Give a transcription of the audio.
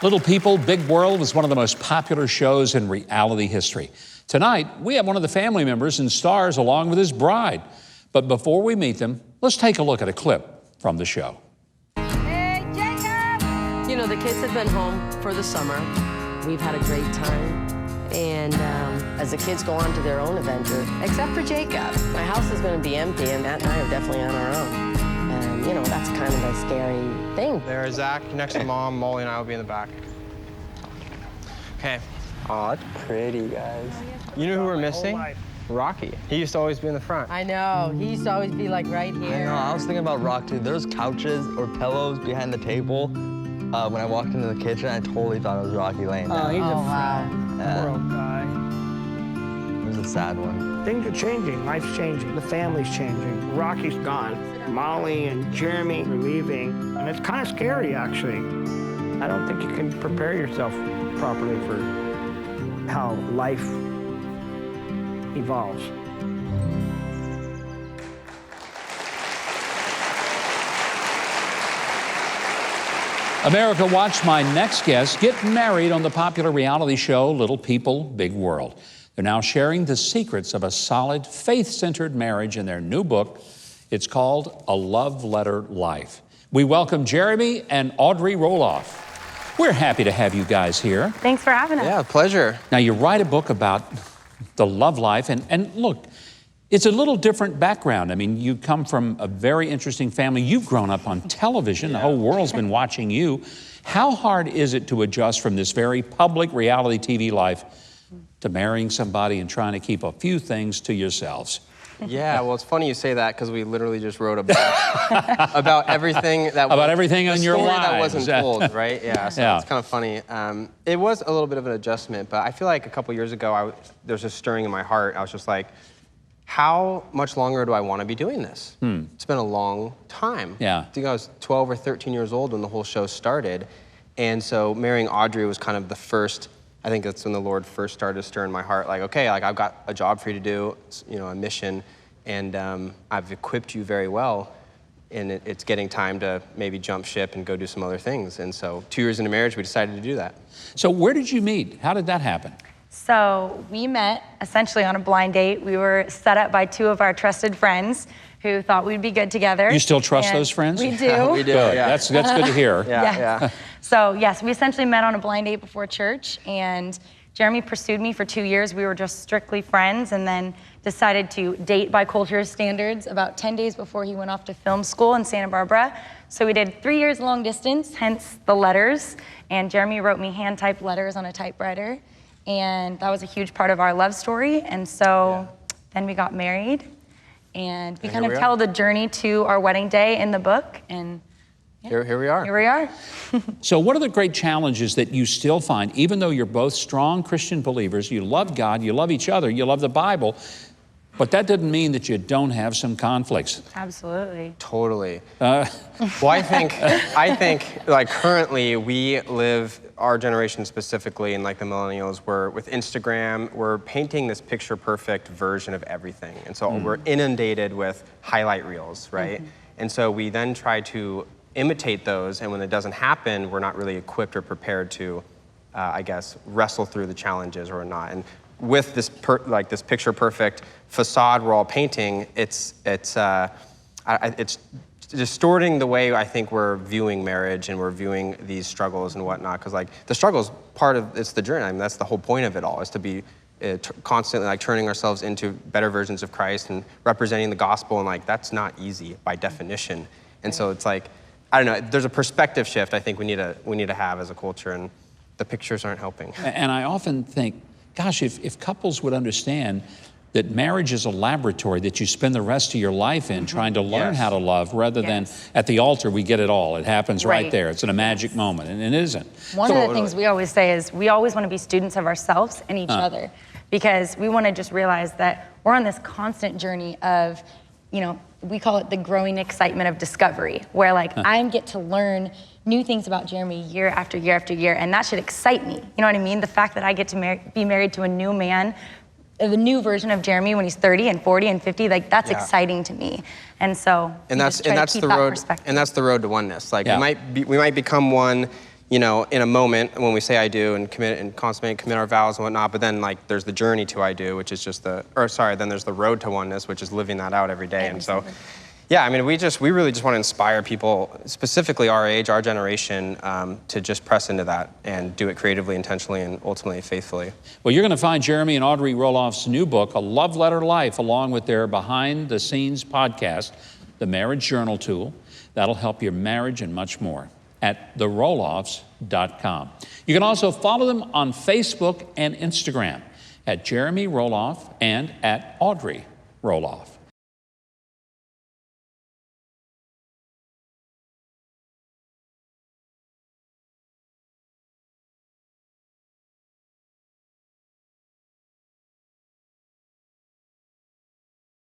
Little People, Big World was one of the most popular shows in reality history. Tonight, we have one of the family members and stars along with his bride. But before we meet them, let's take a look at a clip from the show. Hey, Jacob! You know, the kids have been home for the summer. We've had a great time. And as the kids go on to their own adventure, except for Jacob, my house is going to be empty, and Matt and I are definitely on our own. And, you know, that's kind of a scary thing. There's Zach next to Mom. Molly and I will be in the back. Okay. Aw, it's pretty, guys. You know who we're missing? Rocky. He used to always be in the front. I know. He used to always be, like, right here. I know. I was thinking about Rock, too. There's couches or pillows behind the table. When I walked into the kitchen, I totally thought it was Rocky laying down. Oh, he's a wow. poor old guy. It was a sad one. Things are changing. Life's changing. The family's changing. Rocky's gone. Molly and Jeremy are leaving. And it's kind of scary, actually. I don't think you can prepare yourself properly for how life evolves. America, watch my next guest get married on the popular reality show, Little People, Big World. They're now sharing the secrets of a solid, faith-centered marriage in their new book. It's called A Love Letter Life. We welcome Jeremy and Audrey Roloff. We're happy to have you guys here. Thanks for having us. Yeah, pleasure. Now, you write a book about the love life, and look, it's a little different background. I mean, you come from a very interesting family. You've grown up on television. The whole world's been watching you. How hard is it to adjust from this very public reality TV life to marrying somebody and trying to keep a few things to yourselves? Yeah, well, it's funny you say that because we literally just wrote a book about everything that about everything in your lives that wasn't told, right? Yeah, so it's kind of funny. It was a little bit of an adjustment, but I feel like a couple years ago, there's a stirring in my heart. I was just like, how much longer do I want to be doing this? It's been a long time. Yeah. I think I was 12 or 13 years old when the whole show started. And so marrying Audrey was kind of the first, I think that's when the Lord first started to stir in my heart. Like, okay, like I've got a job for you to do, you know, a mission, and I've equipped you very well. And it's getting time to maybe jump ship and go do some other things. And so 2 years into marriage, we decided to do that. So where did you meet? How did that happen? So we met essentially on a blind date. We were set up by two of our trusted friends who thought we'd be good together. You still trust those friends? We do. We do, Good. yeah. That's good to hear. Yeah. So yes, we essentially met on a blind date before church, and Jeremy pursued me for 2 years. We were just strictly friends, and then decided to date by culture's standards about 10 days before he went off to film school in Santa Barbara. So we did 3 years long distance, hence the letters, and Jeremy wrote me hand-typed letters on a typewriter. And that was a huge part of our love story. And so then we got married, and we kind of tell the journey to our wedding day in the book. And Here we are. Here we are. So what are the great challenges that you still find, even though you're both strong Christian believers, you love God, you love each other, you love the Bible, but that doesn't mean that you don't have some conflicts? Absolutely. Totally. Well, I think like currently we live, our generation specifically, and like the millennials, we're with Instagram, we're painting this picture perfect version of everything. And so we're inundated with highlight reels, right? And so we then try to imitate those, and when it doesn't happen, we're not really equipped or prepared to, I guess, wrestle through the challenges or not. And with this this picture perfect facade we're all painting, it's distorting the way I think we're viewing marriage and we're viewing these struggles and whatnot. Because like the struggle's part of it's the journey. I mean, that's the whole point of it all, is to be constantly like turning ourselves into better versions of Christ and representing the gospel. And like that's not easy by definition. And so it's like, I don't know. There's a perspective shift I think we need to have as a culture, and the pictures aren't helping. And I often think, gosh, if couples would understand that marriage is a laboratory that you spend the rest of your life in trying to learn how to love, rather than at the altar we get it all. It happens right there. It's in a magic moment, and it isn't. One of the things we always say is we always want to be students of ourselves and each other, because we want to just realize that we're on this constant journey of, you know, we call it the growing excitement of discovery, where like I get to learn new things about Jeremy year after year after year, and that should excite me. You know what I mean? The fact that I get to be married to a new man, the new version of Jeremy when he's 30 and 40 and 50, like that's exciting to me. And so that's the road, and that's the road to oneness. Like we might become one, you know, in a moment when we say I do and commit and consummate, commit our vows and whatnot, but then like there's the journey to I do, which is just then there's the road to oneness, which is living that out every day. And so, yeah, I mean, we really just want to inspire people, specifically our age, our generation, to just press into that and do it creatively, intentionally, and ultimately faithfully. Well, you're going to find Jeremy and Audrey Roloff's new book, A Love Letter Life, along with their behind-the-scenes podcast, The Marriage Journal Tool. That'll help your marriage and much more at theroloffs.com. You can also follow them on Facebook and Instagram at Jeremy Roloff and at Audrey Roloff.